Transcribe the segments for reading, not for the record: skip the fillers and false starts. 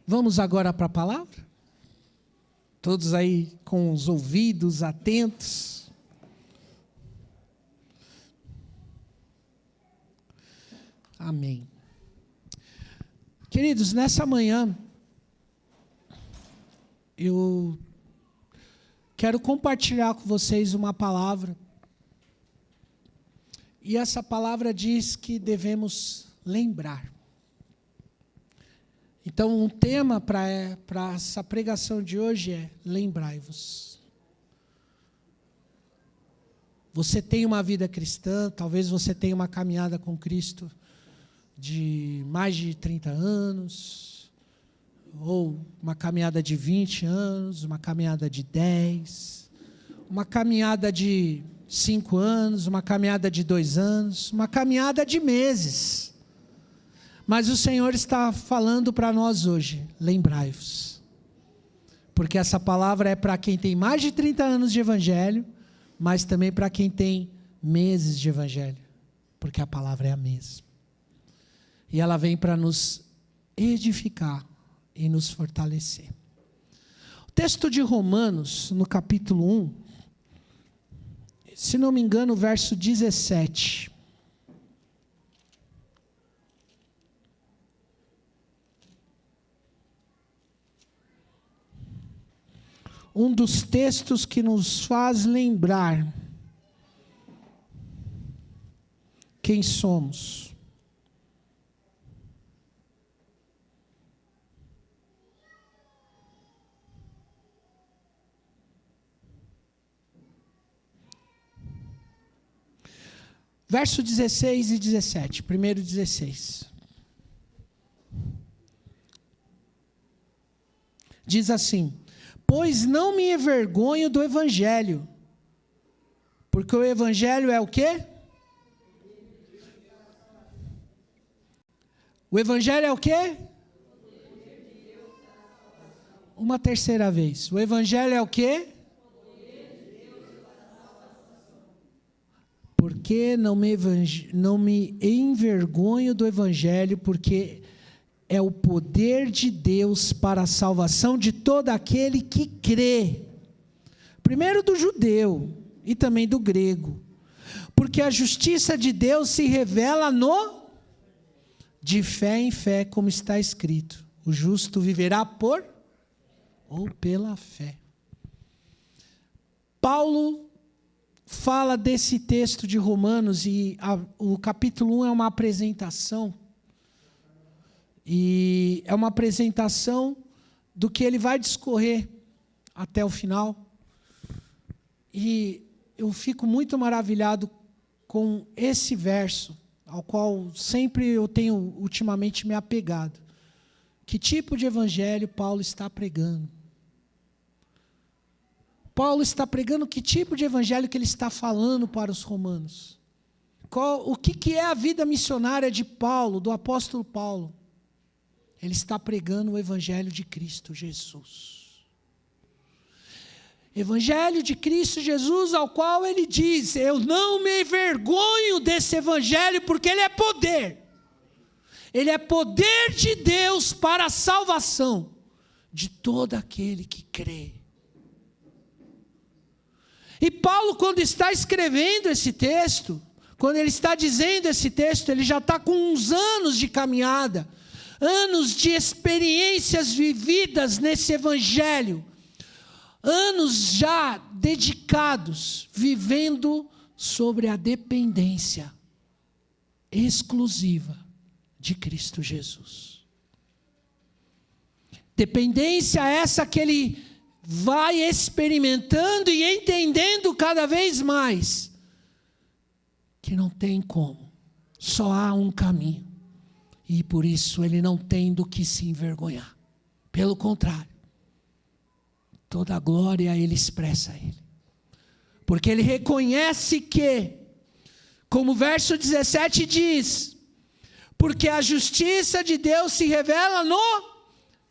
Vamos agora para a palavra? Todos aí com os ouvidos atentos. Amém. Queridos, nessa manhã, eu quero compartilhar com vocês uma palavra. E essa palavra diz que devemos lembrar. Então, um tema para essa pregação de hoje é: lembrai-vos. Você tem uma vida cristã, talvez você tenha uma caminhada com Cristo de mais de 30 anos, ou uma caminhada de 20 anos, uma caminhada de 10, uma caminhada de 5 anos, uma caminhada de 2 anos, uma caminhada de meses. Mas o Senhor está falando para nós hoje: lembrai-vos. Porque essa palavra é para quem tem mais de 30 anos de evangelho, mas também para quem tem meses de evangelho. Porque a palavra é a mesma. E ela vem para nos edificar e nos fortalecer. O texto de Romanos, no capítulo 1, se não me engano, o verso 17. Um dos textos que nos faz lembrar quem somos. Verso 16 e 17, primeiro 16. Diz assim: pois não me envergonho do evangelho. Porque o evangelho é o quê? O evangelho é o quê? Uma terceira vez. O evangelho é o quê? Porque não me envergonho do evangelho, porque é o poder de Deus para a salvação de todo aquele que crê. Primeiro do judeu e também do grego. Porque a justiça de Deus se revela de fé em fé, como está escrito: o justo viverá por ou pela fé. Paulo fala desse texto de Romanos e o capítulo 1 é uma apresentação. E é uma apresentação do que ele vai discorrer até o final. E eu fico muito maravilhado com esse verso, ao qual sempre eu tenho ultimamente me apegado. Que tipo de evangelho Paulo está pregando? Paulo está pregando que tipo de evangelho que ele está falando para os romanos? O que é a vida missionária de Paulo, do apóstolo Paulo? Ele está pregando o evangelho de Cristo Jesus. Evangelho de Cristo Jesus, ao qual ele diz: eu não me envergonho desse evangelho, porque ele é poder. Ele é poder de Deus para a salvação de todo aquele que crê. E Paulo, quando está escrevendo esse texto, quando ele está dizendo esse texto, ele já está com uns anos de caminhada, anos de experiências vividas nesse evangelho, anos já dedicados, vivendo sobre a dependência exclusiva de Cristo Jesus. Dependência essa que ele vai experimentando e entendendo cada vez mais que não tem como, só há um caminho. E por isso ele não tem do que se envergonhar. Pelo contrário, toda a glória ele expressa a ele. Porque ele reconhece que, como o verso 17 diz, porque a justiça de Deus se revela no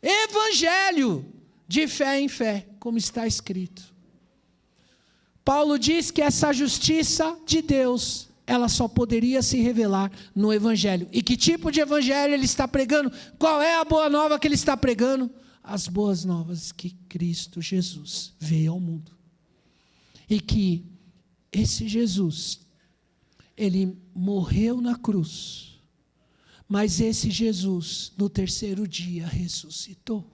evangelho, de fé em fé, como está escrito. Paulo diz que essa justiça de Deus ela só poderia se revelar no Evangelho. E que tipo de Evangelho ele está pregando? Qual é a boa nova que ele está pregando? As boas novas que Cristo Jesus veio ao mundo. E que esse Jesus, ele morreu na cruz, mas esse Jesus, no terceiro dia, ressuscitou.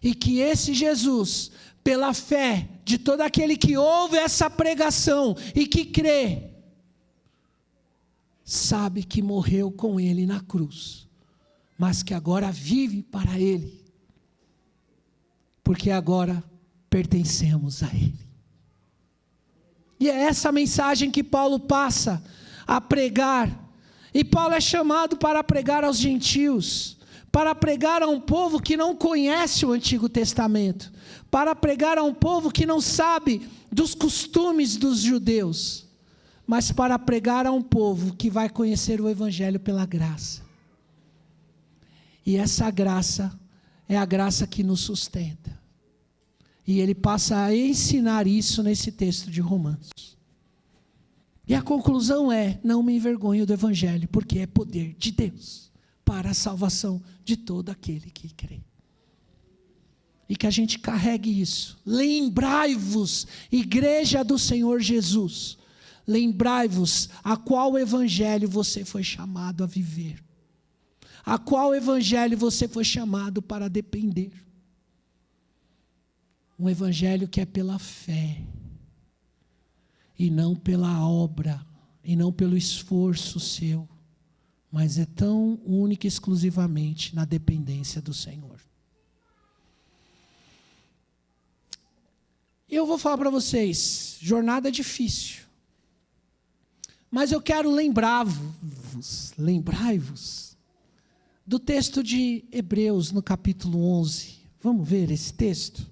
E que esse Jesus, pela fé de todo aquele que ouve essa pregação e que crê, sabe que morreu com ele na cruz, mas que agora vive para ele, porque agora pertencemos a ele. E é essa mensagem que Paulo passa a pregar. E Paulo é chamado para pregar aos gentios, para pregar a um povo que não conhece o Antigo Testamento, para pregar a um povo que não sabe dos costumes dos judeus, mas para pregar a um povo que vai conhecer o Evangelho pela graça. E essa graça é a graça que nos sustenta. E ele passa a ensinar isso nesse texto de Romanos. E a conclusão é: não me envergonho do Evangelho, porque é poder de Deus para a salvação de todo aquele que crê. E que a gente carregue isso. Lembrai-vos, igreja do Senhor Jesus. Lembrai-vos a qual Evangelho você foi chamado a viver. A qual Evangelho você foi chamado para depender. Um Evangelho que é pela fé, e não pela obra, e não pelo esforço seu, mas é tão única e exclusivamente na dependência do Senhor. Eu vou falar para vocês, jornada difícil, mas eu quero lembrai-vos do texto de Hebreus no capítulo 11. Vamos ver esse texto?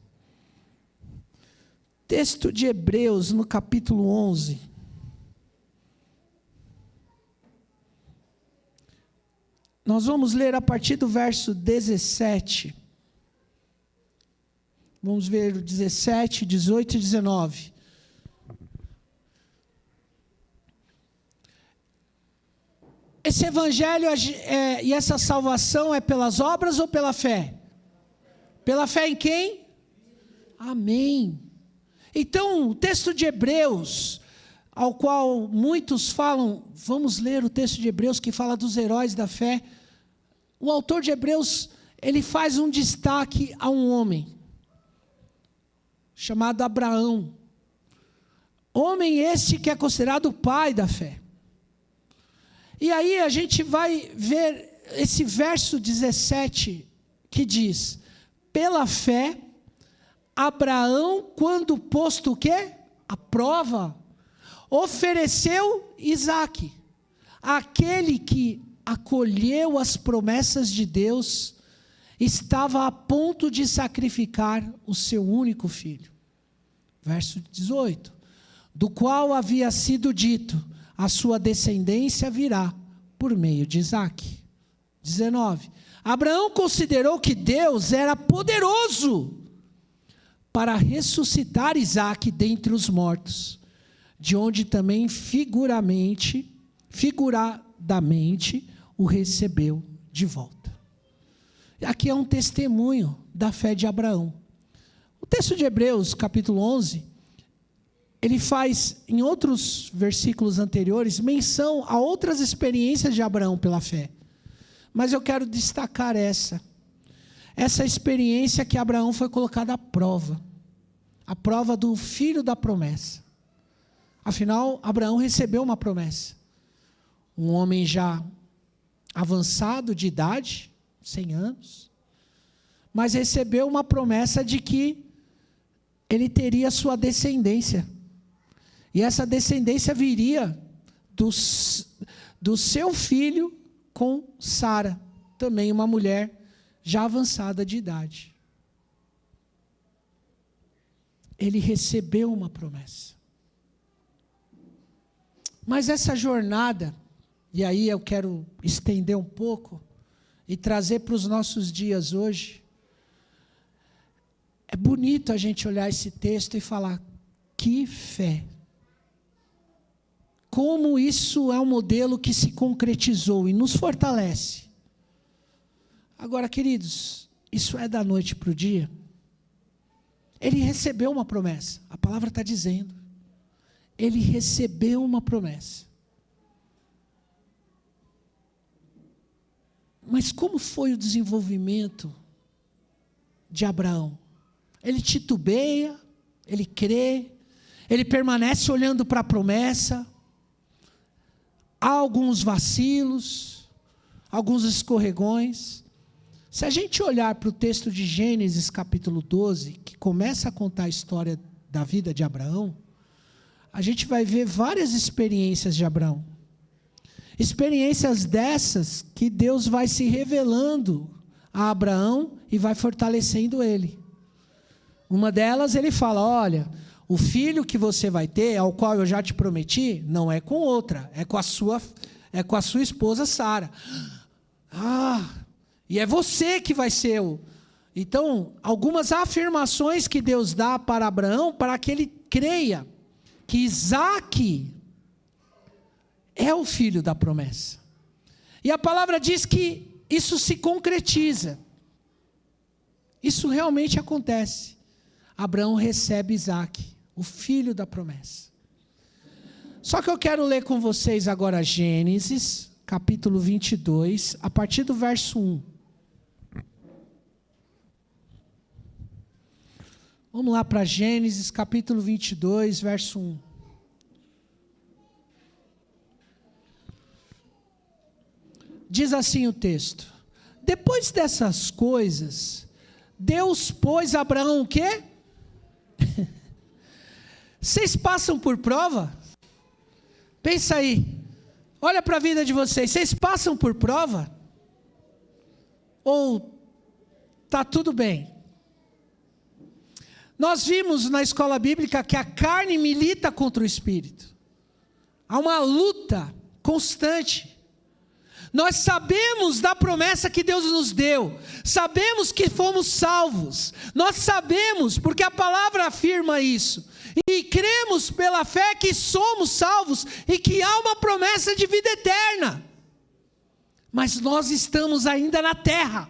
Texto de Hebreus, no capítulo 11. Nós vamos ler a partir do verso 17. Vamos ver o 17, 18 e 19. Esse evangelho e essa salvação é pelas obras ou pela fé? Pela fé em quem? Amém. Então, o texto de Hebreus, ao qual muitos falam, vamos ler o texto de Hebreus que fala dos heróis da fé. O autor de Hebreus, ele faz um destaque a um homem, chamado Abraão. Homem este que é considerado o pai da fé. E aí a gente vai ver esse verso 17, que diz: pela fé, Abraão, quando posto o quê? A prova, ofereceu Isaque, aquele que acolheu as promessas de Deus, estava a ponto de sacrificar o seu único filho. Verso 18, do qual havia sido dito: a sua descendência virá por meio de Isaque. 19, Abraão considerou que Deus era poderoso para ressuscitar Isaque dentre os mortos, de onde também figuradamente o recebeu de volta. Aqui é um testemunho da fé de Abraão. O texto de Hebreus, capítulo 11, ele faz, em outros versículos anteriores, menção a outras experiências de Abraão pela fé. Mas eu quero destacar essa experiência que Abraão foi colocado à prova. A prova do filho da promessa. Afinal, Abraão recebeu uma promessa. Um homem já avançado de idade, 100 anos, mas recebeu uma promessa de que ele teria sua descendência. E essa descendência viria do seu filho com Sara, também uma mulher já avançada de idade. Ele recebeu uma promessa. Mas essa jornada, e aí eu quero estender um pouco e trazer para os nossos dias hoje, é bonito a gente olhar esse texto e falar: que fé, como isso é um modelo que se concretizou e nos fortalece. Agora, queridos, isso é da noite para o dia? Ele recebeu uma promessa, a palavra está dizendo. Ele recebeu uma promessa. Mas como foi o desenvolvimento de Abraão? Ele titubeia, ele crê, ele permanece olhando para a promessa. Há alguns vacilos, alguns escorregões. Se a gente olhar para o texto de Gênesis capítulo 12, que começa a contar a história da vida de Abraão, a gente vai ver várias experiências de Abraão. Experiências dessas que Deus vai se revelando a Abraão e vai fortalecendo ele. Uma delas ele fala, olha, o filho que você vai ter, ao qual eu já te prometi, não é com outra, é com a sua esposa Sara. E é você que vai ser o... Então, algumas afirmações que Deus dá para Abraão, para que ele creia que Isaque é o filho da promessa. E a palavra diz que isso se concretiza. Isso realmente acontece. Abraão recebe Isaque, o filho da promessa. Só que eu quero ler com vocês agora Gênesis, capítulo 22, a partir do verso 1. Vamos lá para Gênesis, capítulo 22, verso 1. Diz assim o texto: depois dessas coisas, Deus pôs Abraão o quê? Vocês passam por prova? Pensa aí, olha para a vida de vocês passam por prova? Ou está tudo bem? Nós vimos na escola bíblica que a carne milita contra o espírito. Há uma luta constante. Nós sabemos da promessa que Deus nos deu. Sabemos que fomos salvos. Nós sabemos, porque a palavra afirma isso. E cremos pela fé que somos salvos e que há uma promessa de vida eterna. Mas nós estamos ainda na terra.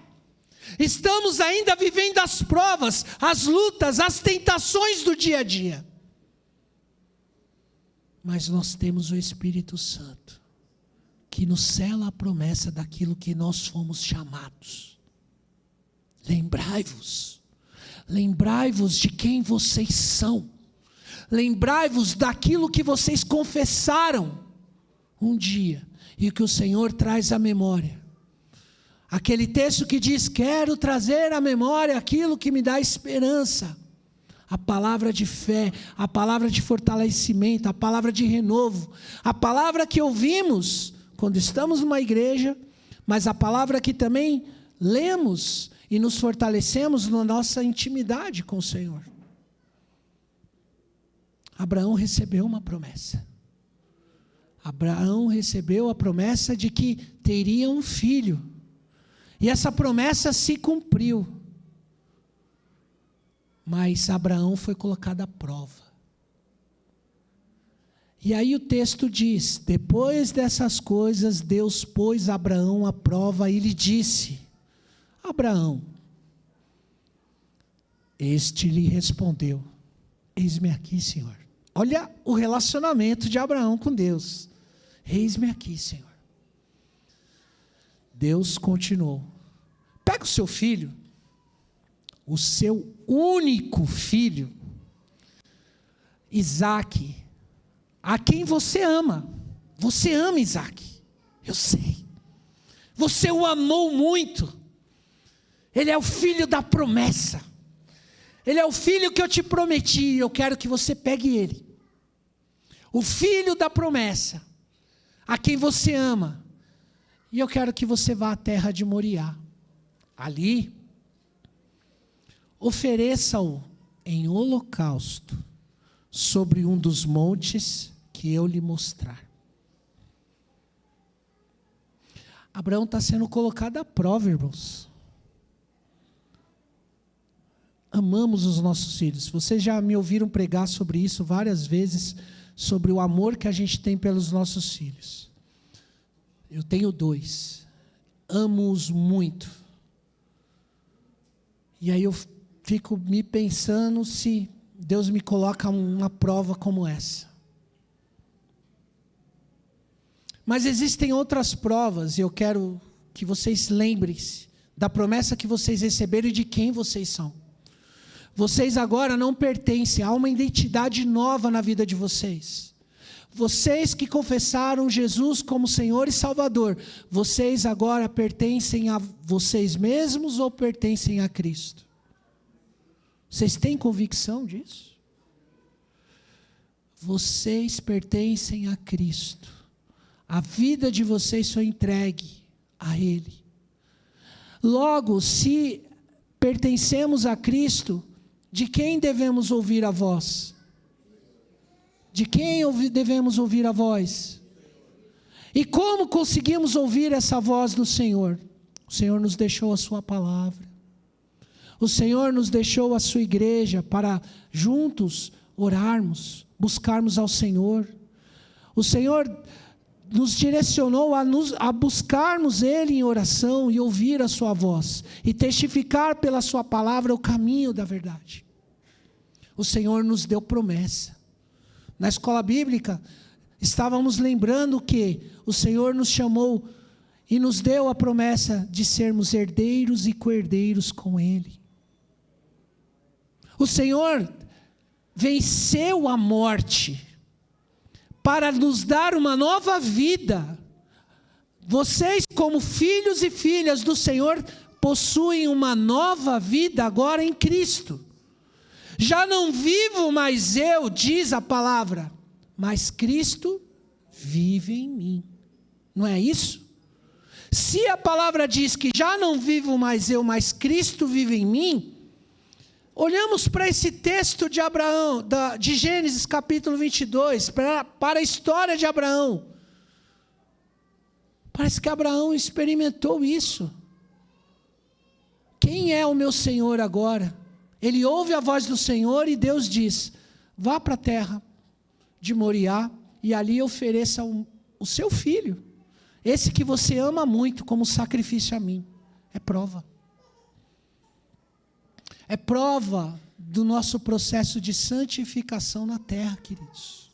Estamos ainda vivendo as provas, as lutas, as tentações do dia a dia. Mas nós temos o Espírito Santo, que nos sela a promessa daquilo que nós fomos chamados. Lembrai-vos de quem vocês são. Lembrai-vos daquilo que vocês confessaram um dia, e que o Senhor traz à memória. Aquele texto que diz, quero trazer à memória aquilo que me dá esperança. A palavra de fé, a palavra de fortalecimento, a palavra de renovo. A palavra que ouvimos quando estamos numa igreja, mas a palavra que também lemos e nos fortalecemos na nossa intimidade com o Senhor. Abraão recebeu uma promessa. Abraão recebeu a promessa de que teria um filho. E essa promessa se cumpriu. Mas Abraão foi colocado à prova. E aí o texto diz, depois dessas coisas, Deus pôs Abraão à prova e lhe disse, Abraão, este lhe respondeu, eis-me aqui, Senhor. Olha o relacionamento de Abraão com Deus. Eis-me aqui, Senhor. Deus continuou, pega o seu filho, o seu único filho, Isaque, a quem você ama. Você ama Isaque, eu sei. Você o amou muito. Ele é o filho da promessa. Ele é o filho que eu te prometi. Eu quero que você pegue ele. O filho da promessa, a quem você ama. E eu quero que você vá à terra de Moriá. Ali, ofereça-o em holocausto sobre um dos montes que eu lhe mostrar. Abraão está sendo colocado à prova, irmãos. Amamos os nossos filhos. Vocês já me ouviram pregar sobre isso várias vezes, sobre o amor que a gente tem pelos nossos filhos. Eu tenho 2. Amo-os muito. E aí eu fico me pensando se Deus me coloca uma prova como essa. Mas existem outras provas, e eu quero que vocês lembrem-se da promessa que vocês receberam e de quem vocês são. Vocês agora não pertencem a uma identidade nova na vida de vocês. Vocês que confessaram Jesus como Senhor e Salvador, vocês agora pertencem a vocês mesmos ou pertencem a Cristo? Vocês têm convicção disso? Vocês pertencem a Cristo. A vida de vocês foi entregue a Ele. Logo, se pertencemos a Cristo, de quem devemos ouvir a voz? De quem devemos ouvir a voz? E como conseguimos ouvir essa voz do Senhor? O Senhor nos deixou a sua palavra. O Senhor nos deixou a sua igreja para juntos orarmos, buscarmos ao Senhor. O Senhor nos direcionou a buscarmos Ele em oração e ouvir a sua voz, e testificar pela sua palavra o caminho da verdade. O Senhor nos deu promessa. Na escola bíblica, estávamos lembrando que o Senhor nos chamou e nos deu a promessa de sermos herdeiros e co-herdeiros com Ele. O Senhor venceu a morte para nos dar uma nova vida. Vocês, como filhos e filhas do Senhor, possuem uma nova vida agora em Cristo. Já não vivo mais eu, diz a palavra, mas Cristo vive em mim. Não é isso? Se a palavra diz que já não vivo mais eu, mas Cristo vive em mim, olhamos para esse texto de Abraão, de Gênesis capítulo 22, para a história de Abraão. Parece que Abraão experimentou isso. Quem é o meu Senhor agora? Ele ouve a voz do Senhor e Deus diz: vá para a terra de Moriá e ali ofereça o seu filho, esse que você ama muito, como sacrifício a mim. É prova. É prova do nosso processo de santificação na terra, queridos.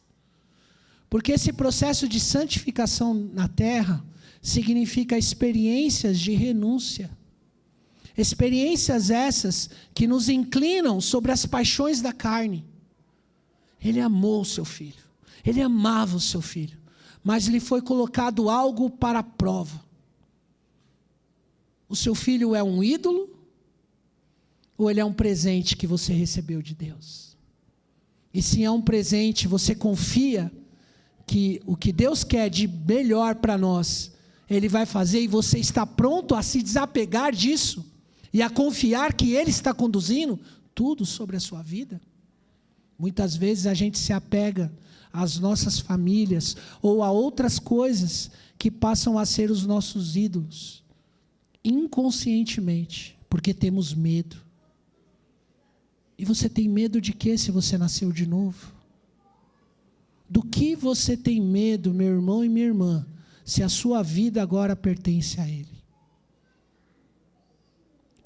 Porque esse processo de santificação na terra significa experiências de renúncia. Experiências essas que nos inclinam sobre as paixões da carne. Ele amou o seu filho. Ele amava o seu filho. Mas lhe foi colocado algo para a prova. O seu filho é um ídolo? Ou ele é um presente que você recebeu de Deus? E se é um presente, você confia que o que Deus quer de melhor para nós, Ele vai fazer, e você está pronto a se desapegar disso? E a confiar que Ele está conduzindo tudo sobre a sua vida? Muitas vezes a gente se apega às nossas famílias ou a outras coisas que passam a ser os nossos ídolos, inconscientemente, porque temos medo. E você tem medo de quê se você nasceu de novo? Do que você tem medo, meu irmão e minha irmã, se a sua vida agora pertence a Ele?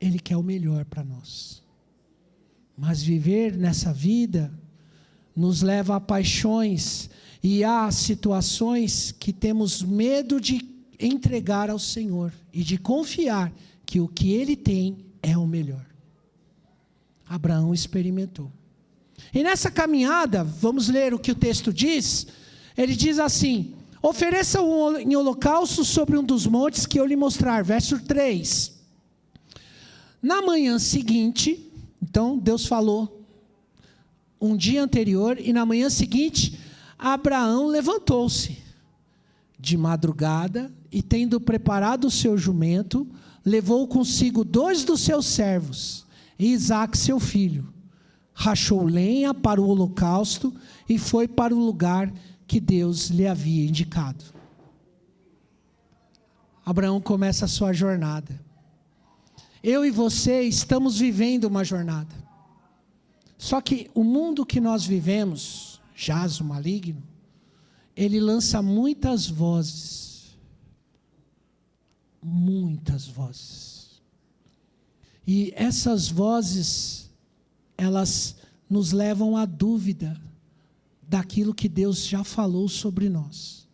Ele quer o melhor para nós. Mas viver nessa vida nos leva a paixões e a situações que temos medo de entregar ao Senhor e de confiar que o que Ele tem é o melhor. Abraão experimentou. E nessa caminhada, vamos ler o que o texto diz. Ele diz assim: ofereça-o em holocausto sobre um dos montes que eu lhe mostrar. Verso 3. Na manhã seguinte, então Deus falou um dia anterior, e na manhã seguinte, Abraão levantou-se de madrugada e, tendo preparado o seu jumento, levou consigo 2 dos seus servos, e Isaque seu filho. Rachou lenha para o holocausto e foi para o lugar que Deus lhe havia indicado. Abraão começa a sua jornada. Eu e você estamos vivendo uma jornada. Só que o mundo que nós vivemos jaz o maligno, ele lança muitas vozes. Muitas vozes. E essas vozes, elas nos levam à dúvida daquilo que Deus já falou sobre nós.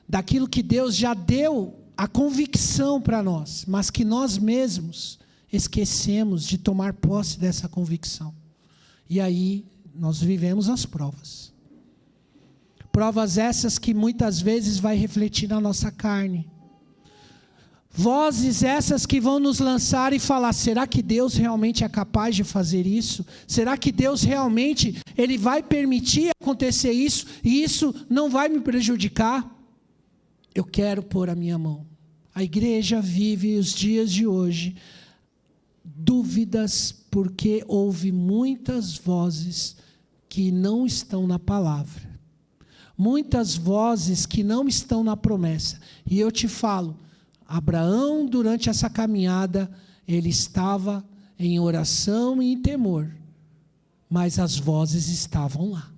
Daquilo que Deus já deu a convicção para nós, mas que nós mesmos esquecemos de tomar posse dessa convicção. E aí nós vivemos as provas. Provas essas que muitas vezes vai refletir na nossa carne. Vozes essas que vão nos lançar e falar: será que Deus realmente é capaz de fazer isso? Será que Deus realmente ele vai permitir acontecer isso e isso não vai me prejudicar? Eu quero pôr a minha mão. A igreja vive os dias de hoje dúvidas porque houve muitas vozes que não estão na palavra. Muitas vozes que não estão na promessa. E eu te falo, Abraão, durante essa caminhada, ele estava em oração e em temor, mas as vozes estavam lá.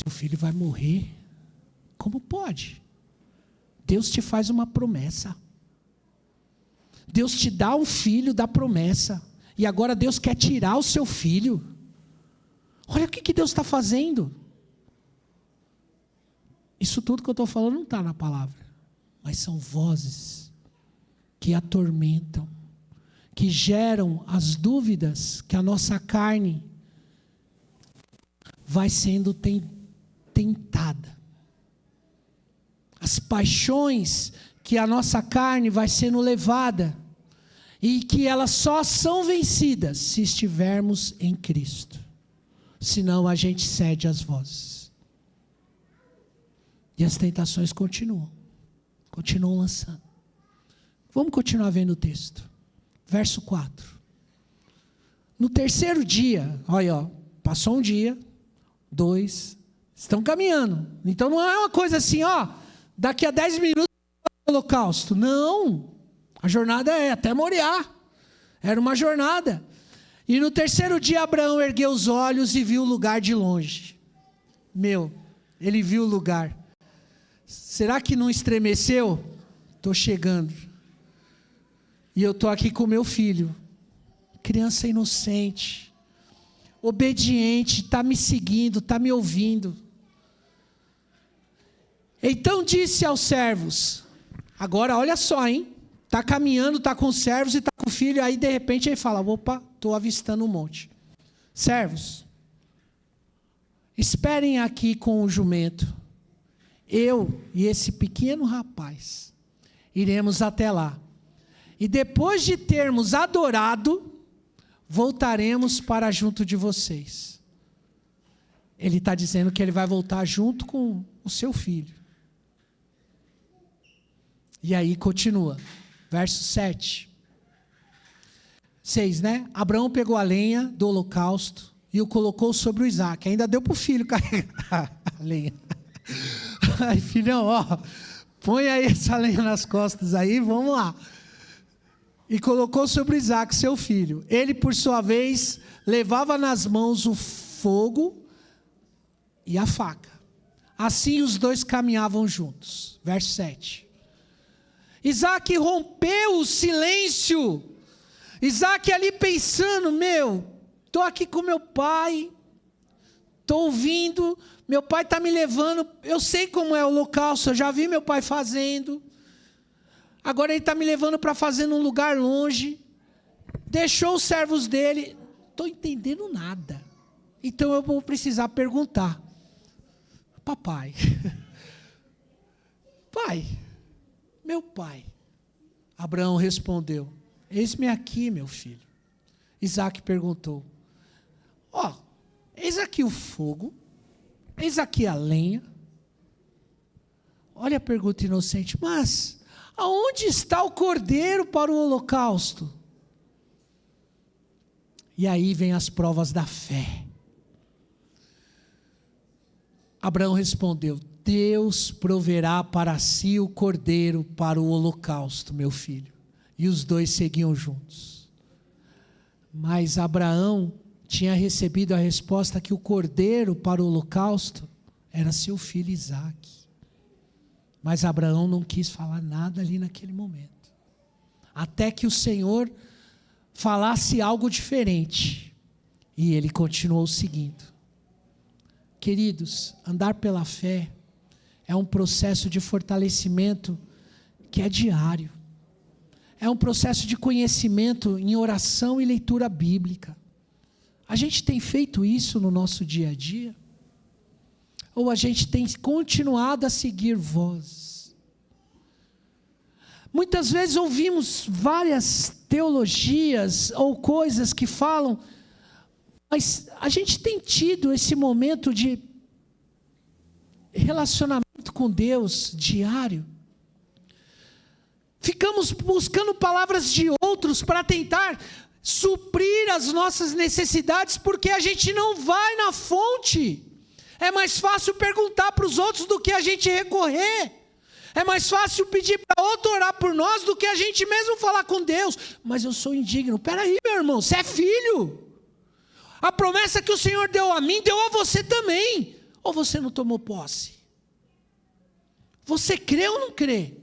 Seu filho vai morrer? Como pode? Deus te faz uma promessa. Deus te dá um filho da promessa. E agora Deus quer tirar o seu filho. Olha o que Deus está fazendo. Isso tudo que eu estou falando não está na palavra. Mas são vozes que atormentam, que geram as dúvidas que a nossa carne vai sendo tentada. As paixões que a nossa carne vai sendo levada e que elas só são vencidas se estivermos em Cristo. Senão a gente cede às vozes. E as tentações continuam lançando. Vamos continuar vendo o texto. Verso 4. No terceiro dia, olha, ó, passou um dia, 2, estão caminhando. Então não é uma coisa assim, ó, daqui a 10 minutos o holocausto. Não, a jornada é até Moriá. Era uma jornada. E no terceiro dia Abraão ergueu os olhos e viu o lugar de longe. Ele viu o lugar. Será que não estremeceu? Estou chegando. E eu estou aqui com meu filho. Criança inocente. Obediente, está me seguindo, está me ouvindo. Então disse aos servos. Agora olha só, hein? Está caminhando, está com os servos e está com o filho. Aí de repente ele fala: opa, estou avistando um monte. Servos, esperem aqui com o jumento. Eu e esse pequeno rapaz iremos até lá. E depois de termos adorado, voltaremos para junto de vocês. Ele está dizendo que ele vai voltar junto com o seu filho. E aí continua. Verso 7. 6, né? Abraão pegou a lenha do holocausto e o colocou sobre o Isaque. Ainda deu para o filho carregar a lenha. Ai, filhão, ó, põe aí essa lenha nas costas aí, vamos lá. E colocou sobre Isaque, seu filho. Ele, por sua vez, levava nas mãos o fogo e a faca. Assim os dois caminhavam juntos. Verso 7. Isaque rompeu o silêncio. Isaque ali pensando: estou aqui com meu pai, estou ouvindo, meu pai está me levando, eu sei como é o holocausto, eu já vi meu pai fazendo, agora ele está me levando para fazer num lugar longe, deixou os servos dele, estou entendendo nada, então eu vou precisar perguntar: papai, pai, meu pai. Abraão respondeu: eis-me aqui, meu filho. Isaque perguntou: eis aqui o fogo, eis aqui a lenha. Olha a pergunta inocente: mas aonde está o cordeiro para o holocausto? E aí vem as provas da fé. Abraão respondeu: Deus proverá para si o cordeiro para o holocausto, meu filho. E os dois seguiam juntos. Mas Abraão tinha recebido a resposta que o cordeiro para o holocausto era seu filho Isaque. Mas Abraão não quis falar nada ali naquele momento. Até que o Senhor falasse algo diferente. E ele continuou seguindo. Queridos, andar pela fé é um processo de fortalecimento que é diário. É um processo de conhecimento em oração e leitura bíblica. A gente tem feito isso no nosso dia a dia? Ou a gente tem continuado a seguir vozes? Muitas vezes ouvimos várias teologias ou coisas que falam, mas a gente tem tido esse momento de relacionamento com Deus diário. Ficamos buscando palavras de outros para tentar suprir as nossas necessidades, porque a gente não vai na fonte. É mais fácil perguntar para os outros do que a gente recorrer. É mais fácil pedir para outro orar por nós do que a gente mesmo falar com Deus. Mas eu sou indigno. Peraí, meu irmão, você é filho. A promessa que o Senhor deu a mim, deu a você também. Ou você não tomou posse? Você crê ou não crê?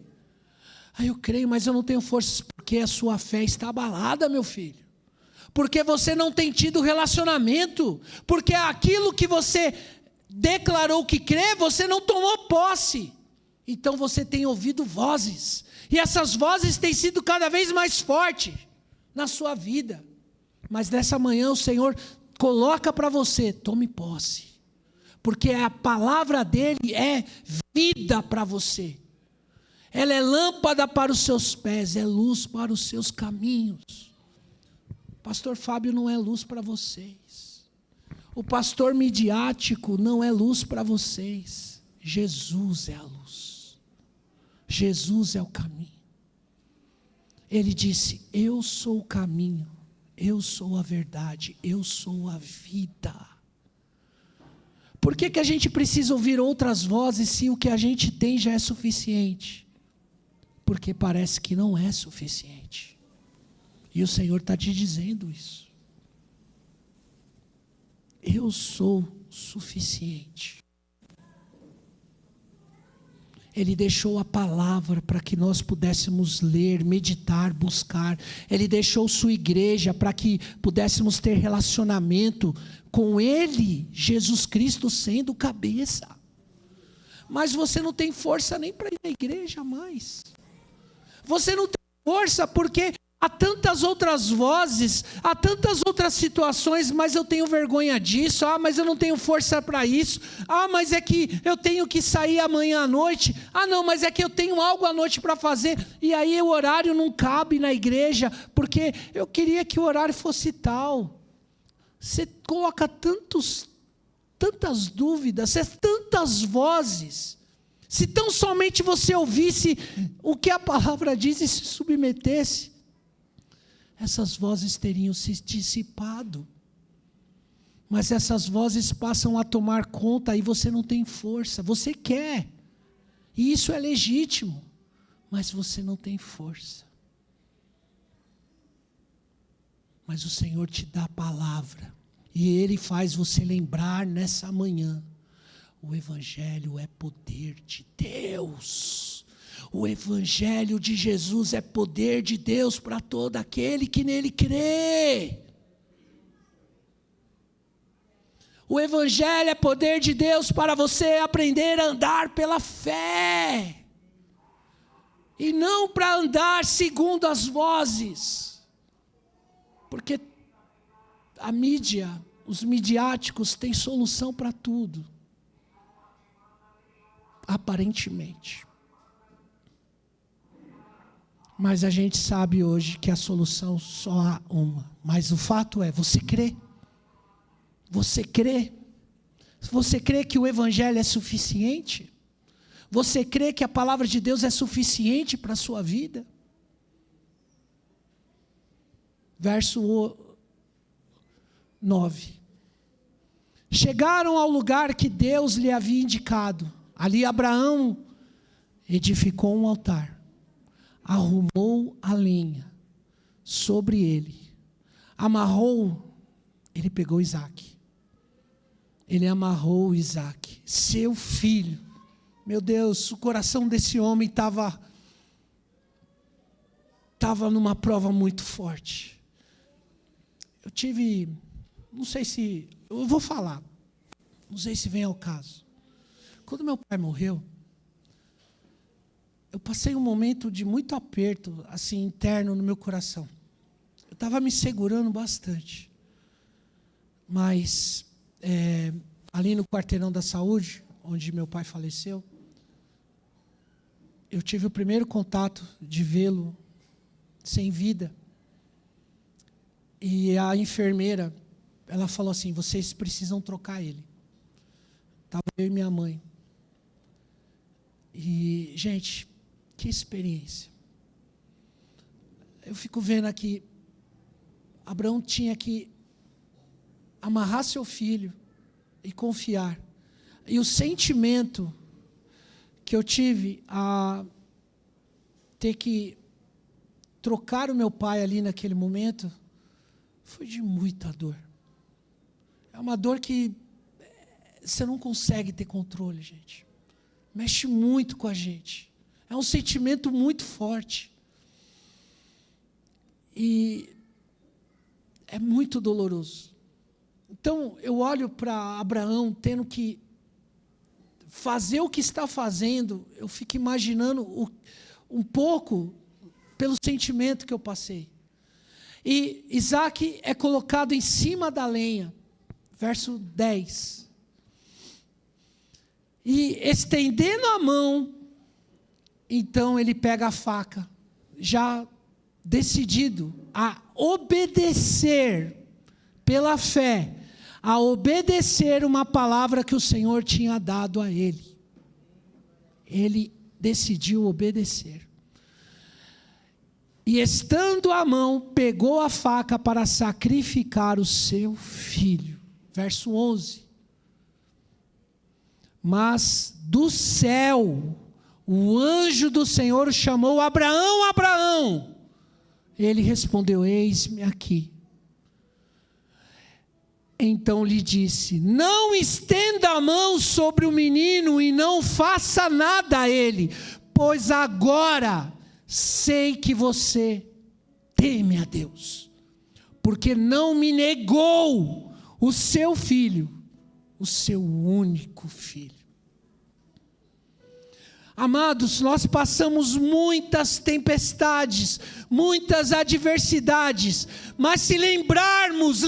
Eu creio, mas eu não tenho forças, porque a sua fé está abalada, meu filho. Porque você não tem tido relacionamento. Porque aquilo que você declarou que crê, você não tomou posse. Então você tem ouvido vozes. E essas vozes têm sido cada vez mais fortes na sua vida. Mas nessa manhã o Senhor coloca para você, tome posse. Porque a palavra dele é vida para você. Ela é lâmpada para os seus pés, é luz para os seus caminhos. Pastor Fábio não é luz para vocês. O pastor midiático não é luz para vocês. Jesus é a luz. Jesus é o caminho. Ele disse, eu sou o caminho, eu sou a verdade, eu sou a vida. Por que a gente precisa ouvir outras vozes se o que a gente tem já é suficiente? Porque parece que não é suficiente. E o Senhor está te dizendo isso. Eu sou suficiente. Ele deixou a palavra para que nós pudéssemos ler, meditar, buscar. Ele deixou sua igreja para que pudéssemos ter relacionamento com Ele, Jesus Cristo sendo cabeça. Mas você não tem força nem para ir na igreja mais. Você não tem força porque há tantas outras vozes, há tantas outras situações, mas eu tenho vergonha disso, mas eu não tenho força para isso, mas é que eu tenho que sair amanhã à noite, não, mas é que eu tenho algo à noite para fazer, e aí o horário não cabe na igreja, porque eu queria que o horário fosse tal. Você coloca tantas dúvidas, tantas vozes. Se tão somente você ouvisse o que a palavra diz e se submetesse, essas vozes teriam se dissipado. Mas essas vozes passam a tomar conta e você não tem força. Você quer, e isso é legítimo, mas você não tem força. Mas o Senhor te dá a palavra, e Ele faz você lembrar nessa manhã. O Evangelho é poder de Deus. O Evangelho de Jesus é poder de Deus para todo aquele que nele crê. O Evangelho é poder de Deus para você aprender a andar pela fé. E não para andar segundo as vozes. Porque a mídia, os midiáticos têm solução para tudo. Aparentemente. Mas a gente sabe hoje que a solução só há uma. Mas o fato é, você crê? Você crê? Você crê que o Evangelho é suficiente? Você crê que a palavra de Deus é suficiente para a sua vida? Verso 9. Chegaram ao lugar que Deus lhe havia indicado. Ali Abraão edificou um altar, arrumou a lenha sobre ele, ele pegou Isaac. Ele amarrou Isaac, seu filho. Meu Deus, o coração desse homem estava numa prova muito forte. Não sei se, eu vou falar, não sei se vem ao caso. Quando meu pai morreu, eu passei um momento de muito aperto, assim, interno no meu coração. Eu estava me segurando bastante. Mas, ali no quarteirão da saúde, onde meu pai faleceu, eu tive o primeiro contato de vê-lo sem vida. E a enfermeira, ela falou assim: vocês precisam trocar ele. Estava eu e minha mãe. E, gente, que experiência. Eu fico vendo aqui, Abraão tinha que amarrar seu filho e confiar. E o sentimento que eu tive a ter que trocar o meu pai ali naquele momento foi de muita dor. É uma dor que você não consegue ter controle, gente. Mexe muito com a gente. É um sentimento muito forte. E é muito doloroso. Então, eu olho para Abraão tendo que fazer o que está fazendo, eu fico imaginando um pouco pelo sentimento que eu passei. E Isaac é colocado em cima da lenha, verso 10. E estendendo a mão, então ele pega a faca, já decidido a obedecer pela fé, a obedecer uma palavra que o Senhor tinha dado a ele. Ele decidiu obedecer. E estando à mão, pegou a faca para sacrificar o seu filho. Verso 11. Mas do céu, o anjo do Senhor o chamou: Abraão, Abraão. Ele respondeu: eis-me aqui. Então lhe disse: não estenda a mão sobre o menino e não faça nada a ele, pois agora sei que você teme a Deus, porque não me negou o seu filho, o seu único filho. Amados, nós passamos muitas tempestades, muitas adversidades, mas se lembrai-vos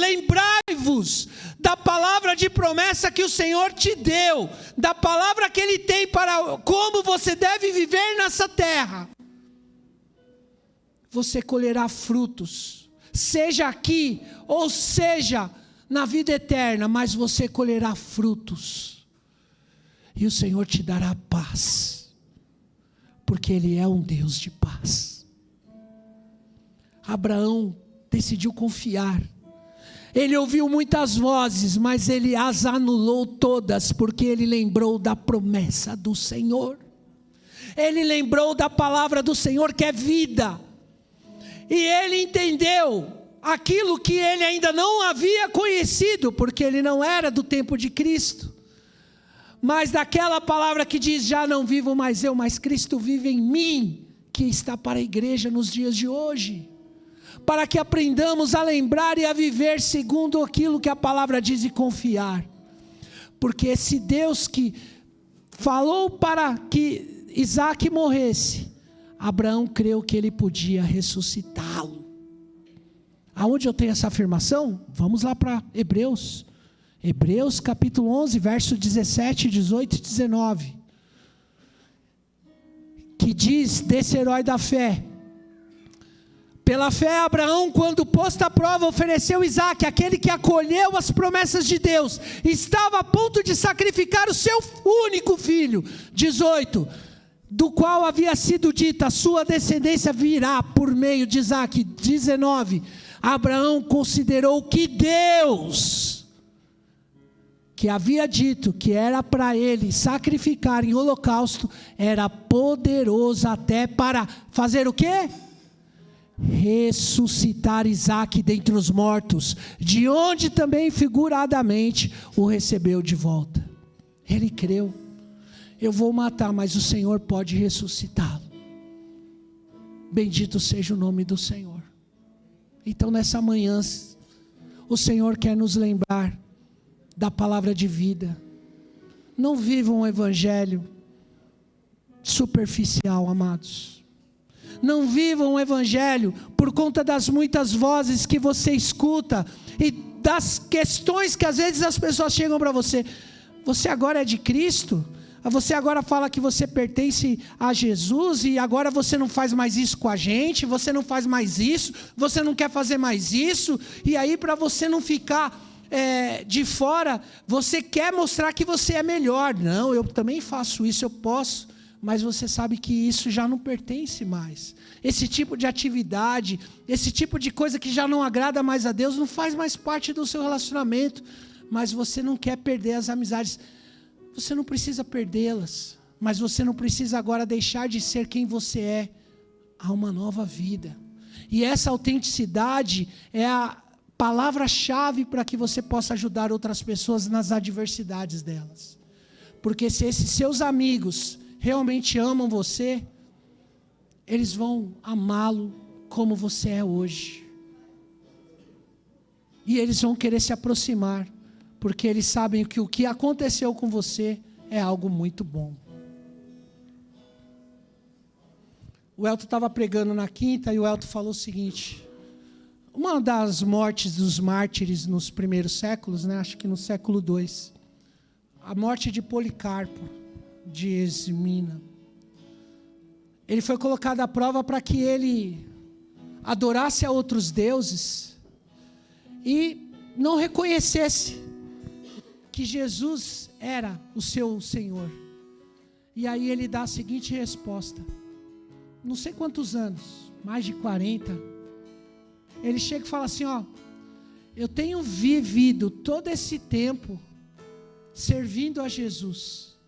da palavra de promessa que o Senhor te deu, da palavra que Ele tem para como você deve viver nessa terra, você colherá frutos, seja aqui ou seja na vida eterna, mas você colherá frutos, e o Senhor te dará paz, porque Ele é um Deus de paz. Abraão decidiu confiar. Ele ouviu muitas vozes, mas ele as anulou todas, porque ele lembrou da promessa do Senhor. Ele lembrou da palavra do Senhor, que é vida. E ele entendeu aquilo que ele ainda não havia conhecido, porque ele não era do tempo de Cristo. Mas daquela palavra que diz: já não vivo mais eu, mas Cristo vive em mim, que está para a igreja nos dias de hoje, para que aprendamos a lembrar e a viver segundo aquilo que a palavra diz e confiar, porque esse Deus que falou para que Isaac morresse, Abraão creu que ele podia ressuscitá-lo. Aonde eu tenho essa afirmação? Vamos lá para Hebreus capítulo 11, verso 17, 18 e 19, que diz desse herói da fé: pela fé Abraão, quando posto à prova, ofereceu Isaac, aquele que acolheu as promessas de Deus, estava a ponto de sacrificar o seu único filho. 18, do qual havia sido dita: a sua descendência virá por meio de Isaac. 19, Abraão considerou que Deus, que havia dito que era para ele sacrificar em holocausto, era poderoso até para fazer o quê? ressuscitar Isaque dentre os mortos, de onde também figuradamente o recebeu de volta. Ele creu. Eu vou matar, mas o Senhor pode ressuscitá-lo. Bendito seja o nome do Senhor. Então nessa manhã, o Senhor quer nos lembrar da palavra de vida. Não vivam um evangelho superficial, amados. Não vivam um evangelho por conta das muitas vozes que você escuta e das questões que às vezes as pessoas chegam para você. Você agora é de Cristo? Você agora fala que você pertence a Jesus e agora você não faz mais isso com a gente, você não faz mais isso, você não quer fazer mais isso, e aí para você não ficar de fora, você quer mostrar que você é melhor. Não, eu também faço isso, eu posso, mas você sabe que isso já não pertence mais. Esse tipo de atividade, esse tipo de coisa que já não agrada mais a Deus, não faz mais parte do seu relacionamento, mas você não quer perder as amizades. Você não precisa perdê-las, mas você não precisa agora deixar de ser quem você é. Há uma nova vida. E essa autenticidade é a palavra-chave para que você possa ajudar outras pessoas nas adversidades delas. Porque se esses seus amigos realmente amam você, eles vão amá-lo como você é hoje. E eles vão querer se aproximar, porque eles sabem que o que aconteceu com você é algo muito bom. O Elton estava pregando na quinta e o Elton falou o seguinte: uma das mortes dos mártires nos primeiros séculos, acho que no século II, a morte de Policarpo, de Esmina. Ele foi colocado à prova para que ele adorasse a outros deuses e não reconhecesse que Jesus era o seu Senhor. E aí ele dá a seguinte resposta: não sei quantos anos, mais de 40, ele chega e fala assim: eu tenho vivido todo esse tempo servindo a Jesus,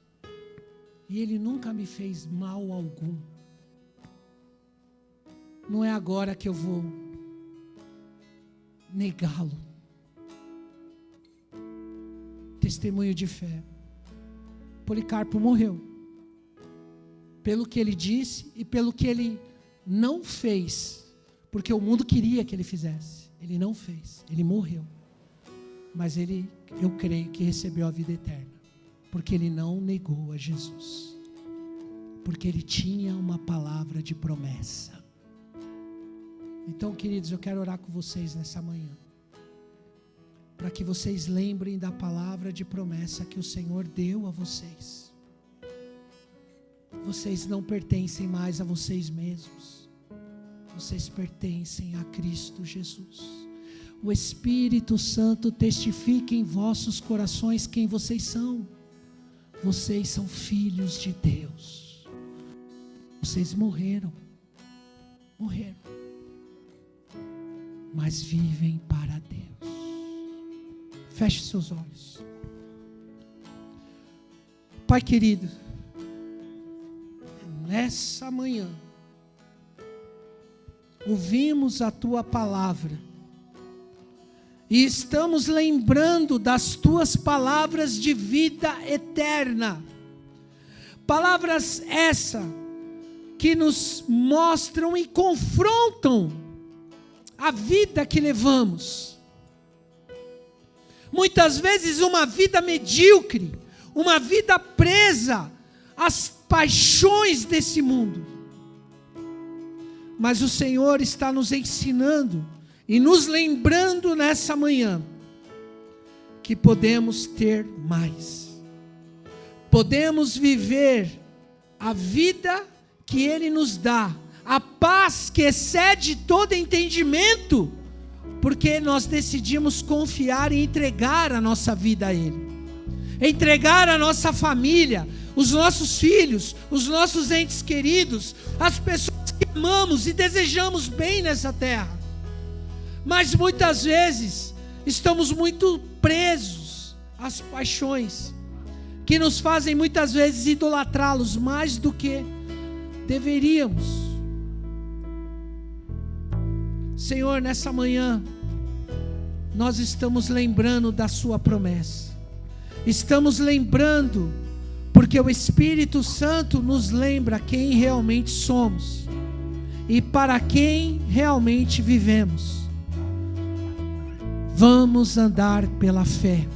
e Ele nunca me fez mal algum. Não é agora que eu vou negá-lo. Testemunho de fé. Policarpo morreu pelo que ele disse e pelo que ele não fez, porque o mundo queria que ele fizesse. Ele não fez, ele morreu, mas eu creio que recebeu a vida eterna, porque ele não negou a Jesus, porque ele tinha uma palavra de promessa. Então, queridos, eu quero orar com vocês nessa manhã, para que vocês lembrem da palavra de promessa que o Senhor deu a vocês. Vocês não pertencem mais a vocês mesmos, vocês pertencem a Cristo Jesus. O Espírito Santo testifica em vossos corações quem vocês são. Vocês são filhos de Deus. Vocês morreram, mas vivem para Deus. Feche seus olhos. Pai querido, nessa manhã, ouvimos a Tua palavra, e estamos lembrando das Tuas palavras de vida eterna. Palavras essas que nos mostram e confrontam a vida que levamos. Muitas vezes uma vida medíocre, uma vida presa às paixões desse mundo. Mas o Senhor está nos ensinando e nos lembrando nessa manhã que podemos ter mais. Podemos viver a vida que Ele nos dá, a paz que excede todo entendimento, porque nós decidimos confiar e entregar a nossa vida a Ele, entregar a nossa família, os nossos filhos, os nossos entes queridos, as pessoas que amamos e desejamos bem nessa terra. Mas muitas vezes estamos muito presos às paixões, que nos fazem muitas vezes idolatrá-los mais do que deveríamos. Senhor, nessa manhã, nós estamos lembrando da sua promessa. Estamos lembrando, porque o Espírito Santo nos lembra quem realmente somos e para quem realmente vivemos. Vamos andar pela fé.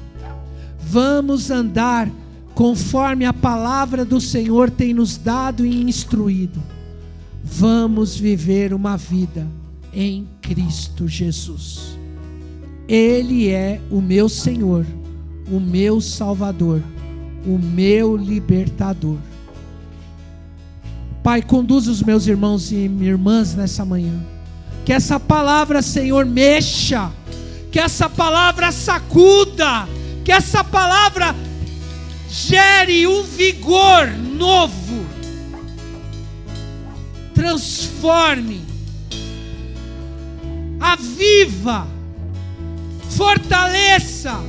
Vamos andar conforme a palavra do Senhor tem nos dado e instruído. Vamos viver uma vida em Cristo Jesus. Ele é o meu Senhor, o meu Salvador, o meu libertador. Pai, conduz os meus irmãos e irmãs nessa manhã. Que essa palavra, Senhor, mexa. Que essa palavra sacuda. Que essa palavra gere um vigor novo. Transforme. Aviva. Fortaleça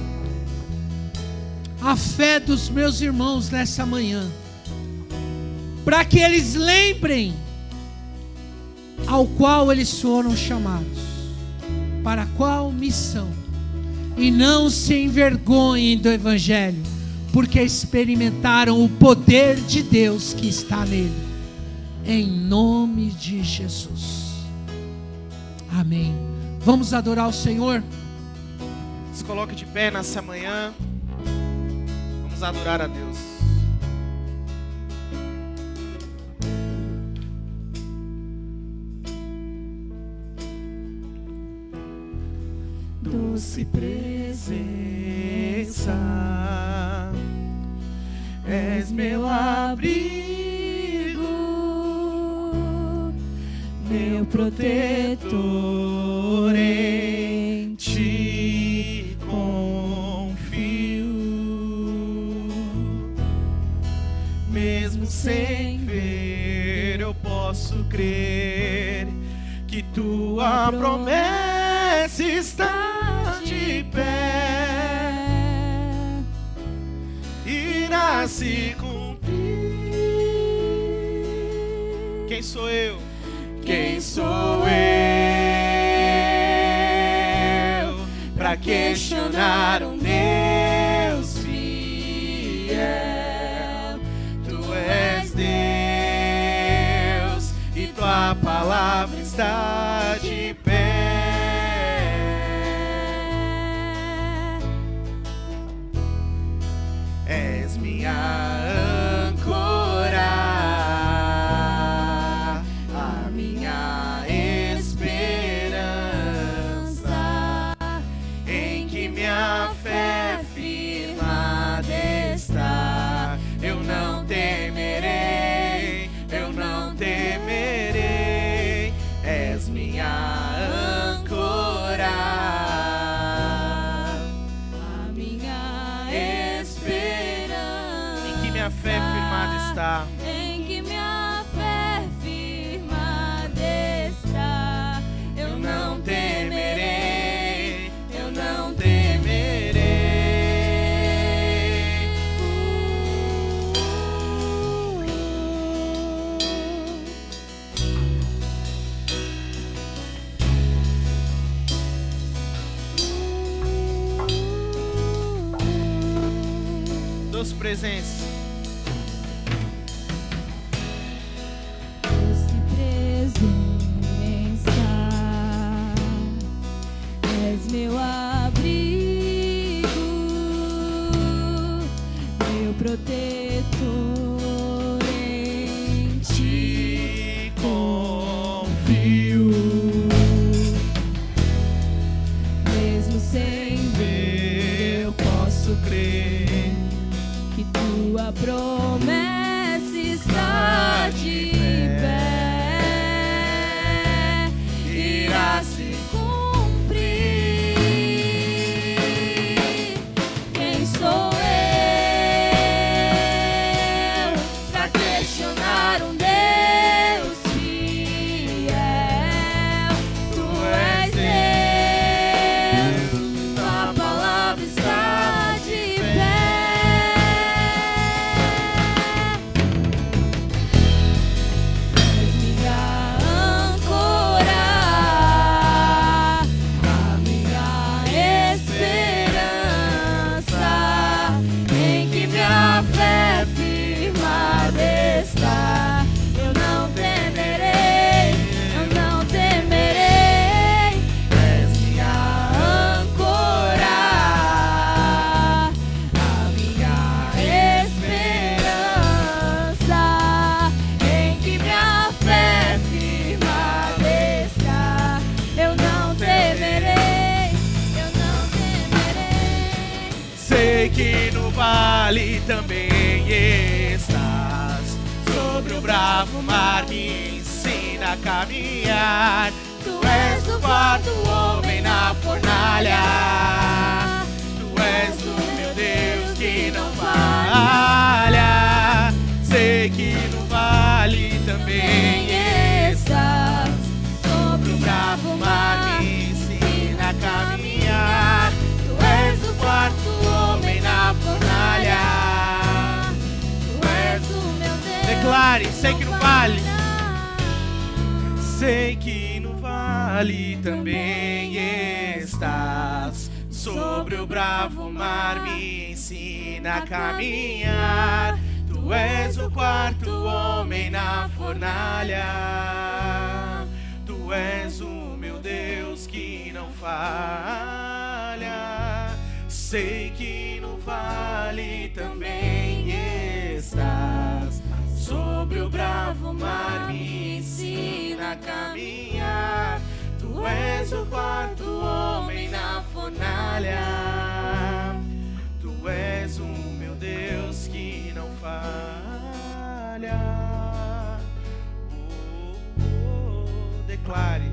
a fé dos meus irmãos nessa manhã, para que eles lembrem ao qual eles foram chamados, para qual missão, e não se envergonhem do Evangelho, porque experimentaram o poder de Deus que está nele, em nome de Jesus. Amém. Vamos adorar o Senhor? Se coloque de pé nessa manhã. Vamos adorar a Deus. Doce presença, és meu abrigo, meu protetor, em ti confio. Mesmo sem ver, eu posso crer que tua promessa está de pé e irá se cumprir. Quem sou eu? Quem sou eu para questionar um Deus fiel? Tu és Deus e tua palavra está de pé. És minha âncora, a minha esperança, em que minha fé firmada está. Eu não temerei, eu não temerei. És minha âncora, a minha esperança, em que minha fé firmada está. Em que minha fé firmada está. Eu não temerei, eu não temerei. Doce presença. Doce presença, és meu abrigo, meu protetor, em ti confio. Mesmo sem ver, eu posso crer que tua vale também estás. Sobre o bravo mar me ensina a caminhar. Tu és o quarto homem na fornalha. Tu és o meu Deus que não falha. Sei que no vale também estás. Sobre o bravo mar me ensina a caminhar. Tu és o quarto homem na fornalha. Tu és o meu Deus. Declare, sei que no vale. Sei que no vale também estás. Sobre o bravo mar me ensina a caminhar. Tu és o quarto homem na fornalha. Tu és o meu Deus que não falha. Sei que no vale também estás. Sobre o bravo mar me ensina a caminhar. Tu és o quarto homem na fornalha. Tu és o meu Deus que não falha. Declare.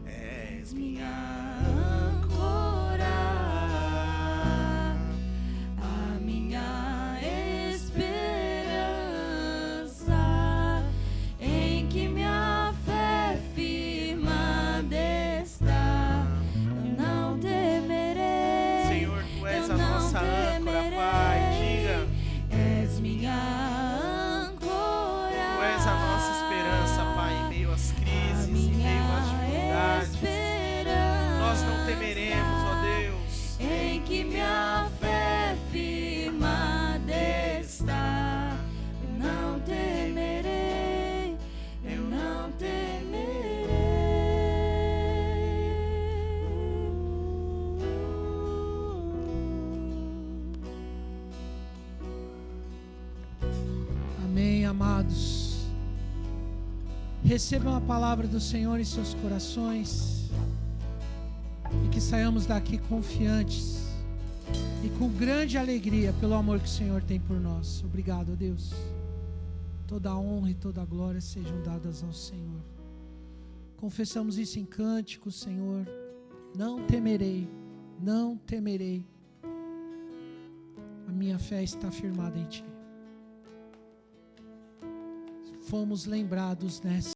És minha âncora, a minha esperança, em que minha fé firmada está. Eu não temerei. Senhor, tu és a nossa âncora, Pai. Diga. És minha âncora. Tu és a nossa esperança, Pai, em meio às crises, em meio às dificuldades. Nós não temeremos, ó Deus. Em que minha fé firmada está. Eu não temerei, eu não Amém, amados. Recebam a palavra do Senhor em seus corações e que saiamos daqui confiantes e com grande alegria pelo amor que o Senhor tem por nós. Obrigado, Deus. Toda a honra e toda a glória sejam dadas ao Senhor. Confessamos isso em cânticos, Senhor. Não temerei, não temerei. A minha fé está firmada em Ti. Fomos lembrados nessa